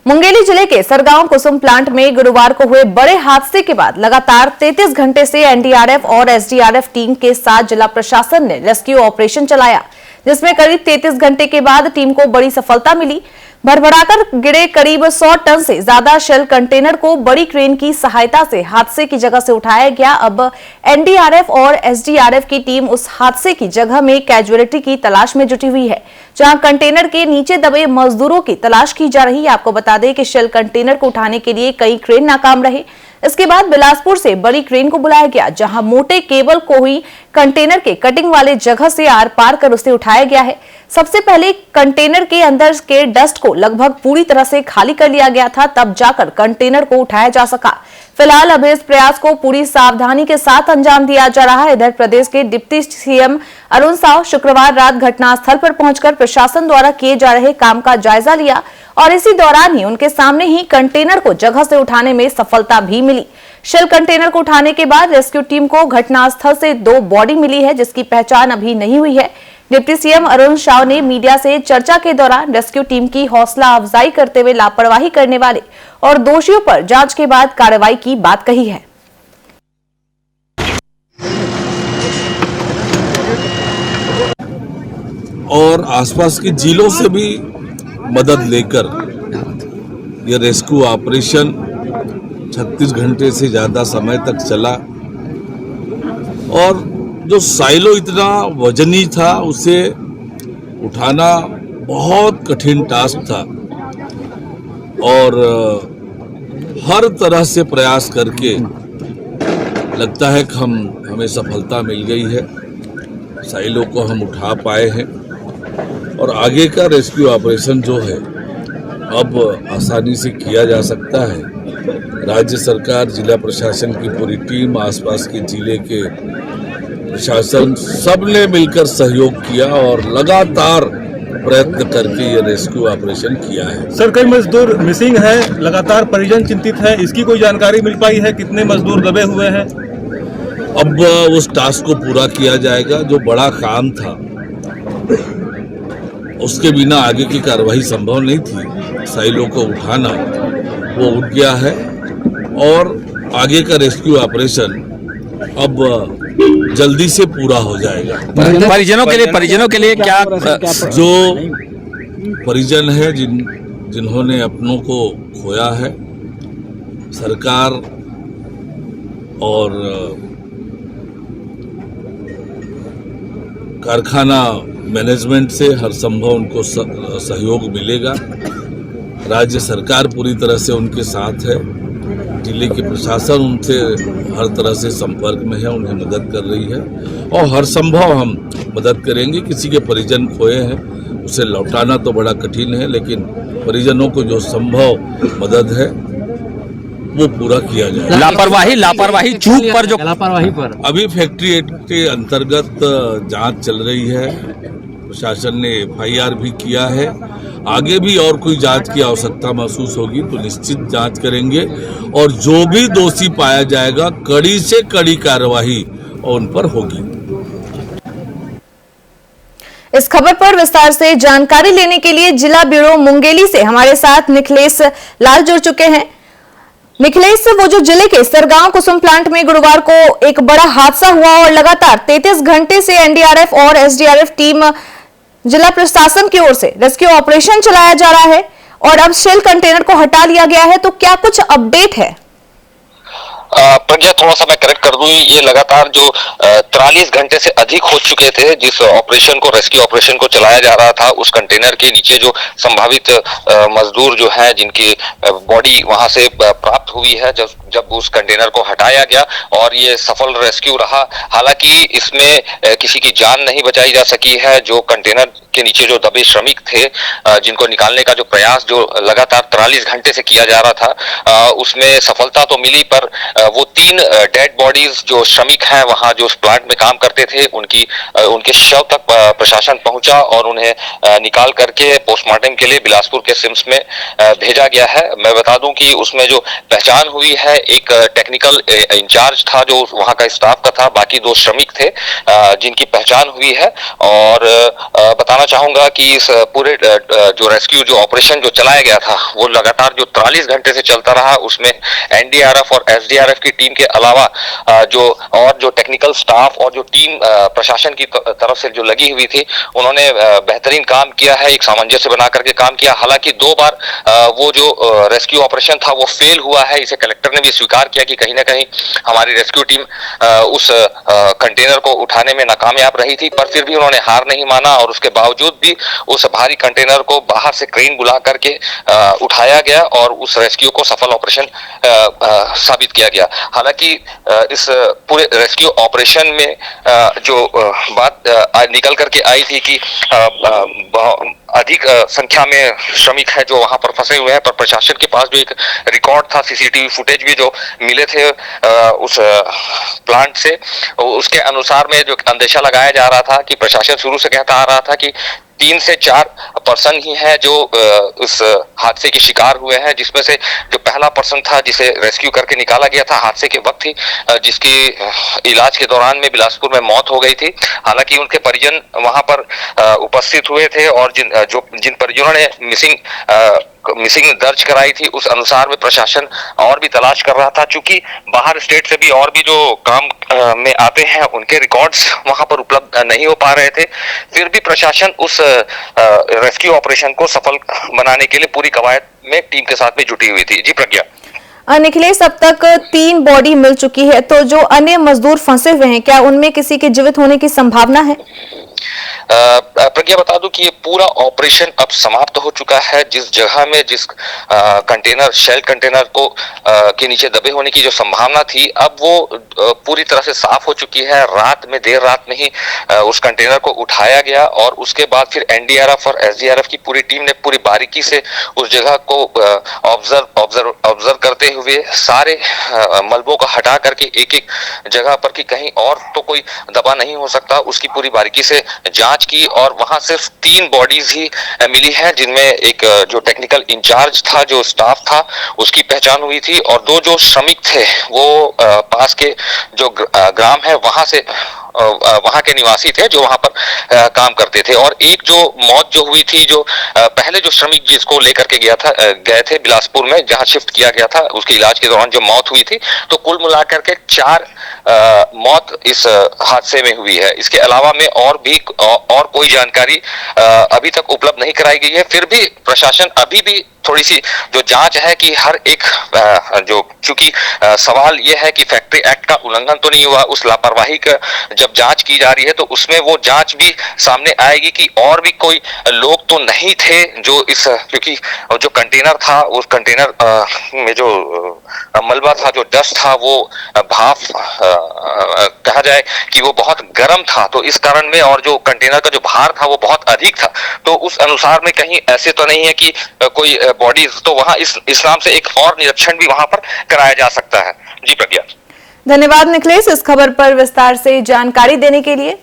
मुंगेली जिले के सरगांव कुसुम प्लांट में गुरुवार को हुए बड़े हादसे के बाद लगातार 33 घंटे से एनडीआरएफ और एसडीआरएफ टीम के साथ जिला प्रशासन ने रेस्क्यू ऑपरेशन चलाया, जिसमें करीब 33 घंटे के बाद टीम को बड़ी सफलता मिली। भरभराकर गिरे करीब 100 टन से ज्यादा शेल कंटेनर को बड़ी क्रेन की सहायता से हादसे की जगह से उठाया गया। अब एनडीआरएफ और एसडीआरएफ की टीम उस हादसे की जगह में कैजुअलिटी की तलाश में जुटी हुई है, जहां कंटेनर के नीचे दबे मजदूरों की तलाश की जा रही है। आपको बता दें कि शेल कंटेनर को उठाने के लिए कई क्रेन नाकाम रहे। इसके बाद बिलासपुर से बड़ी क्रेन को बुलाया गया, जहां मोटे केबल को ही कंटेनर के कटिंग वाले जगह से आर पार कर उसे उठाया गया है। सबसे पहले कंटेनर के अंदर के डस्ट को लगभग पूरी तरह से खाली कर लिया गया था, तब जाकर कंटेनर को उठाया जा सका। फिलहाल अब इस प्रयास को पूरी सावधानी के साथ अंजाम दिया जा रहा है। इधर प्रदेश के डिप्टी सीएम अरुण साव शुक्रवार रात घटनास्थल पर पहुंचकर प्रशासन द्वारा किए जा रहे काम का जायजा लिया और इसी दौरान ही उनके सामने ही कंटेनर को जगह से उठाने में सफलता भी मिली। शेल कंटेनर को उठाने के बाद रेस्क्यू टीम को घटनास्थल से 2 बॉडी मिली है, जिसकी पहचान अभी नहीं हुई है। डिप्टी सीएम अरुण साव ने मीडिया से चर्चा के दौरान रेस्क्यू टीम की हौसला अफजाई करते हुए लापरवाही करने वाले और दोषियों पर जांच के बाद कार्रवाई की बात कही है। और आसपास के जिलों से भी मदद लेकर यह रेस्क्यू ऑपरेशन 36 घंटे से ज्यादा समय तक चला और जो साइलो इतना वजनी था उसे उठाना बहुत कठिन टास्क था और हर तरह से प्रयास करके लगता है कि हमें सफलता मिल गई है। साइलो को हम उठा पाए हैं और आगे का रेस्क्यू ऑपरेशन जो है अब आसानी से किया जा सकता है। राज्य सरकार, जिला प्रशासन की पूरी टीम, आसपास के जिले के प्रशासन सबने मिलकर सहयोग किया और लगातार प्रयत्न करके ये रेस्क्यू ऑपरेशन किया है। सर, कई मजदूर मिसिंग है, लगातार परिजन चिंतित है, इसकी कोई जानकारी मिल पाई है? कितने मजदूर दबे हुए हैं? अब उस टास्क को पूरा किया जाएगा। जो बड़ा काम था उसके बिना आगे की कार्रवाई संभव नहीं थी। साइलों को उठाना वो उठ गया है और आगे का रेस्क्यू ऑपरेशन अब जल्दी से पूरा हो जाएगा। परिजनों के लिए क्या जो परिजन है जिन्होंने अपनों को खोया है, सरकार और कारखाना मैनेजमेंट से हर संभव उनको सहयोग मिलेगा। राज्य सरकार पूरी तरह से उनके साथ है। जिले के प्रशासन उनसे हर तरह से संपर्क में है, उन्हें मदद कर रही है और हर संभव हम मदद करेंगे। किसी के परिजन खोए हैं उसे लौटाना तो बड़ा कठिन है, लेकिन परिजनों को जो संभव मदद है वो पूरा किया जाए। लापरवाही चूक पर जो अभी फैक्ट्री एक्ट के अंतर्गत जांच चल रही है। प्रशासन ने FIR भी किया है। आगे भी और कोई जांच की आवश्यकता महसूस होगी तो निश्चित जांच करेंगे और जो भी दोषी पाया जाएगा कड़ी से कड़ी कार्रवाई उन पर होगी। इस खबर पर विस्तार से जानकारी लेने के लिए जिला ब्यूरो मुंगेली से हमारे साथ निखिलेश लाल जुड़ चुके हैं। निखिलेश, वो जो जिले के सरगांव कुसुम प्लांट में गुरुवार को एक बड़ा हादसा हुआ और लगातार 33 घंटे से एनडीआरएफ और एसडीआरएफ टीम जिला प्रशासन की ओर से रेस्क्यू ऑपरेशन चलाया जा रहा है और अब शेल कंटेनर को हटा लिया गया है, तो क्या कुछ अपडेट है? प्रज्ञा, थोड़ा सा मैं करेक्ट कर दूं, ये लगातार जो 43 घंटे से अधिक हो चुके थे जिस ऑपरेशन को, रेस्क्यू ऑपरेशन को चलाया जा रहा था, उस कंटेनर के नीचे जो संभावित मजदूर जो हैं जिनकी बॉडी वहां से प्राप्त हुई है, जब उस कंटेनर को हटाया गया और ये सफल रेस्क्यू रहा। हालांकि इसमें किसी की जान नहीं बचाई जा सकी है। जो कंटेनर के नीचे जो दबे श्रमिक थे जिनको निकालने का जो प्रयास जो लगातार 43 घंटे से किया जा रहा था, उसमें सफलता तो मिली, पर वो 3 डेड बॉडीज जो श्रमिक हैं वहां जो उस प्लांट में काम करते थे उनके शव तक प्रशासन पहुंचा और उन्हें निकाल करके पोस्टमार्टम के लिए बिलासपुर के सिम्स में भेजा गया है। मैं बता दूं कि उसमें जो पहचान हुई है, एक टेक्निकल इंचार्ज था जो वहां का स्टाफ का था, बाकी 2 श्रमिक थे जिनकी पहचान हुई है। और बताना बताना चाहूंगा कि इस पूरे जो रेस्क्यू जो ऑपरेशन जो चलाया गया था वो लगातार जो 43 घंटे से चलता रहा। उसमें एनडीआरएफ और एसडीआरएफ की टीम के अलावा जो टेक्निकल स्टाफ और जो टीम प्रशासन की तरफ से जो लगी हुई थी, उन्होंने बेहतरीन काम किया है, एक सामंजस्य बना करके काम किया। हालांकि 2 बार वो जो रेस्क्यू ऑपरेशन था वो फेल हुआ है। इसे कलेक्टर ने भी स्वीकार किया कि कहीं ना कहीं हमारी रेस्क्यू टीम उस कंटेनर को उठाने में नाकामयाब रही थी, पर फिर भी उन्होंने हार नहीं माना और उसके बावजूद भी उस भारी कंटेनर को बाहर से क्रेन बुला करके उठाया गया और उस रेस्क्यू को सफल ऑपरेशन साबित किया गया। हालांकि इस पूरे रेस्क्यू ऑपरेशन में जो बात निकल करके आई थी कि अधिक संख्या में श्रमिक है जो वहां पर फंसे हुए हैं, पर प्रशासन के पास जो एक रिकॉर्ड था, सीसीटीवी फुटेज भी जो मिले थे उस प्लांट से, उसके अनुसार में जो अंदेशा लगाया जा रहा था कि प्रशासन शुरू से कहता आ रहा था कि 3 से 4 पर्सन ही हैं जो उस हादसे के शिकार हुए हैं, जिसमें से जो पहला पर्सन था जिसे रेस्क्यू करके निकाला गया था हादसे के वक्त ही, जिसकी इलाज के दौरान में बिलासपुर में मौत हो गई थी। हालांकि उनके परिजन वहां पर उपस्थित हुए थे और जिन परिजनों ने मिसिंग दर्ज कराई थी, उस अनुसार में प्रशासन और भी तलाश कर रहा था। चूंकि बाहर स्टेट से भी और भी जो काम में आते हैं उनके रिकॉर्ड्स वहां पर उपलब्ध नहीं हो पा रहे थे, फिर भी प्रशासन उस रेस्क्यू ऑपरेशन को सफल बनाने के लिए पूरी कवायद में टीम के साथ में जुटी हुई थी। जी प्रज्ञा। निखिलेश, अब तक 3 बॉडी मिल चुकी है, तो जो अन्य मजदूर फंसे हुए हैं, क्या उनमें किसी के जीवित होने की संभावना है? प्रज्ञा, बता दूं कि ये पूरा ऑपरेशन अब समाप्त हो चुका है। जिस जगह में जिस कंटेनर शेल कंटेनर को के नीचे दबे होने की जो संभावना थी, अब वो पूरी तरह से साफ हो चुकी है। देर रात में ही उस कंटेनर को उठाया गया और उसके बाद फिर एनडीआरएफ और एसडीआरएफ की पूरी टीम ने पूरी बारीकी से उस जगह को ऑब्जर्व करते हुए सारे मलबों को हटा करके एक जगह पर कि कहीं और तो कोई दबा नहीं हो सकता, उसकी पूरी बारीकी से जांच की और वहां सिर्फ 3 बॉडीज ही मिली है, जिनमें एक जो टेक्निकल इंचार्ज था, जो स्टाफ था, उसकी पहचान हुई थी और 2 जो श्रमिक थे वो पास के जो ग्राम है वहां से वहां के निवासी थे जो वहां पर काम करते थे। और एक जो मौत जो हुई थी, जो पहले जो श्रमिक जिसको लेकर के गए थे बिलासपुर में जहां शिफ्ट किया गया था, उसके इलाज के दौरान जो मौत हुई थी, तो कुल मिलाकर के 4 मौत इस हादसे में हुई है। इसके अलावा में और कोई जानकारी अभी तक उपलब्ध नहीं कराई गई है। फिर भी प्रशासन अभी भी थोड़ी सी जो जांच है कि हर एक जो, चूंकि सवाल यह है कि फैक्ट्री एक्ट का उल्लंघन तो नहीं हुआ, उस लापरवाही का जब जांच की जा रही है तो उसमें वो जांच भी सामने आएगी कि और भी कोई लोग तो नहीं थे जो इस, क्योंकि जो कंटेनर था उस कंटेनर में जो मलबा था, जो डस्ट था, वो भाप कहा जाए कि वो बहुत गर्म था, तो इस कारण में, और जो कंटेनर का जो भार था वो बहुत अधिक था, तो उस अनुसार में कहीं ऐसे तो नहीं है कि कोई बॉडीज, तो वहां इस नाम से एक और निरीक्षण भी वहां पर कराया जा सकता है। जी प्रज्ञा। धन्यवाद निखिलेश, इस खबर पर विस्तार से जानकारी देने के लिए।